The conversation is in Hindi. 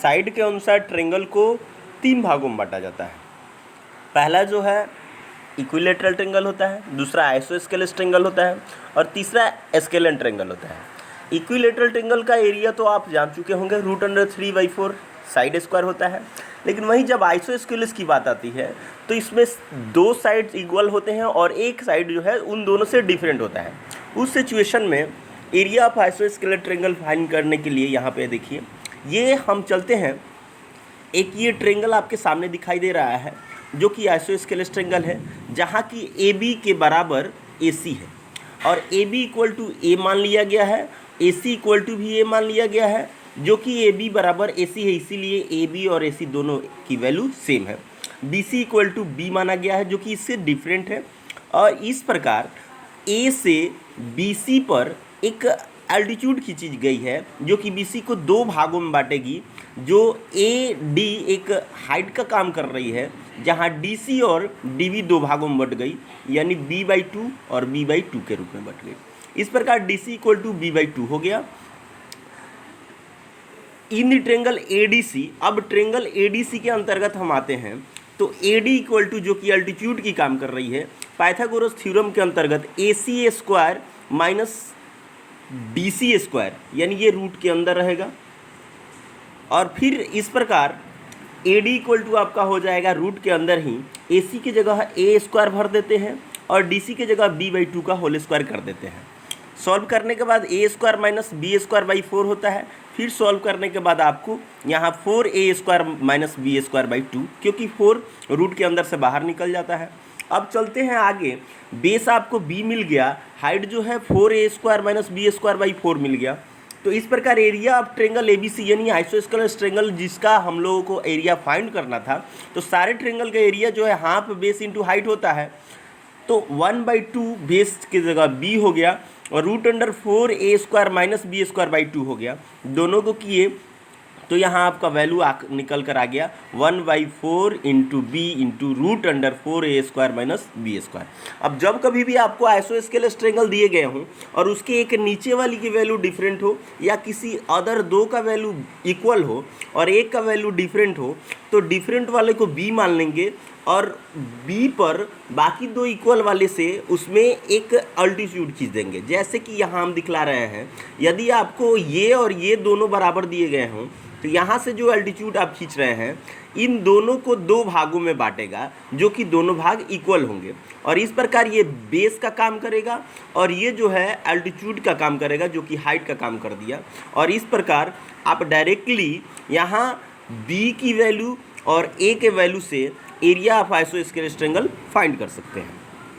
साइड के अनुसार ट्रेंगल को 3 भागों में बांटा जाता है। पहला जो है इक्विलेटरल ट्रेंगल होता है, दूसरा आइसोस्केलेस ट्रेंगल होता है और तीसरा स्केलेन ट्रेंगल होता है। इक्विलेटरल ट्रेंगल का एरिया तो आप जान चुके होंगे, √3/4 साइड स्क्वायर होता है। लेकिन वहीं जब आइसोस्केलेस की बात आती है तो इसमें 2 साइड्स इक्वल होते हैं और एक साइड जो है उन दोनों से डिफरेंट होता है। उस सिचुएशन में area of isosceles triangle find करने के लिए यहाँ पे देखिए, ये हम चलते हैं, एक ये ट्रेंगल आपके सामने दिखाई दे रहा है जो कि आइसोस्केलेस ट्रेंगल है, जहाँ की AB के बराबर AC है और AB इक्वल टू A मान लिया गया है, AC इक्वल टू भी A मान लिया गया है, जो कि AB बराबर AC है, इसीलिए AB और AC दोनों की वैल्यू सेम है। BC इक्वल टू B माना गया है जो कि इससे डिफरेंट है और इस प्रकार A से BC पर एक एल्टीट्यूड खींची गई है जो कि BC को 2 भागों में बांटेगी, जो AD एक हाइट का काम कर रही है, जहां DC और DB 2 भागों में बट गई, यानी B/2 और B/2 के रूप में बट गई। इस प्रकार DC इक्वल टू B/2 हो गया। इन द ट्रेंगल ADC, अब ट्रेंगल ADC के अंतर्गत हम आते हैं तो AD इक्वल टू जो कि अल्टीट्यूड की काम कर रही है, पाइथागोरस थ्योरम के अंतर्गत AC² माइनस DC², यानी ये रूट के अंदर रहेगा। और फिर इस प्रकार AD इक्वल टू आपका हो जाएगा रूट के अंदर ही, AC की जगह A² भर देते हैं और DC की जगह B/2 का होल स्क्वायर कर देते हैं। सॉल्व करने के बाद A² माइनस B²/4 होता है। फिर सॉल्व करने के बाद आपको यहाँ 4A² माइनस B²/2, क्योंकि 4 रूट के अंदर से बाहर निकल जाता है। अब चलते हैं आगे, बेस आपको B मिल गया, हाइट जो है 4A² माइनस B²/4 मिल गया। तो इस प्रकार एरिया ऑफ ट्रेंगल ABC यानी आइसोस्केलेस ट्रेंगल जिसका हम लोगों को एरिया फाइंड करना था, तो सारे ट्रेंगल का एरिया जो है हाफ बेस इंटू हाइट होता है, तो 1/2 बेस की जगह B हो गया और √4A² माइनस B²/2 हो गया। दोनों को किए तो यहाँ आपका वैल्यू निकल कर आ गया 1/4 into B into √4A² minus B²। अब जब कभी भी आपको आइसोस्केलेस ट्रेंगल दिए गए हों और उसके एक नीचे वाली की वैल्यू डिफरेंट हो या किसी अदर 2 का वैल्यू इक्वल हो और एक का वैल्यू डिफरेंट हो, तो डिफरेंट वाले को B मान लेंगे और B पर बाकी 2 इक्वल वाले से उसमें एक अल्टीट्यूड खींच देंगे। जैसे कि यहाँ हम दिखला रहे हैं, यदि आपको ये और ये दोनों बराबर दिए गए हों तो यहाँ से जो एल्टीट्यूड आप खींच रहे हैं, इन दोनों को 2 भागों में बांटेगा, जो कि दोनों भाग इक्वल होंगे और इस प्रकार ये बेस का काम करेगा और ये जो है एल्टीट्यूड का काम करेगा, जो कि हाइट का काम कर दिया। और इस प्रकार आप डायरेक्टली यहाँ B की वैल्यू और A के वैल्यू से area of isosceles triangle find कर सकते हैं।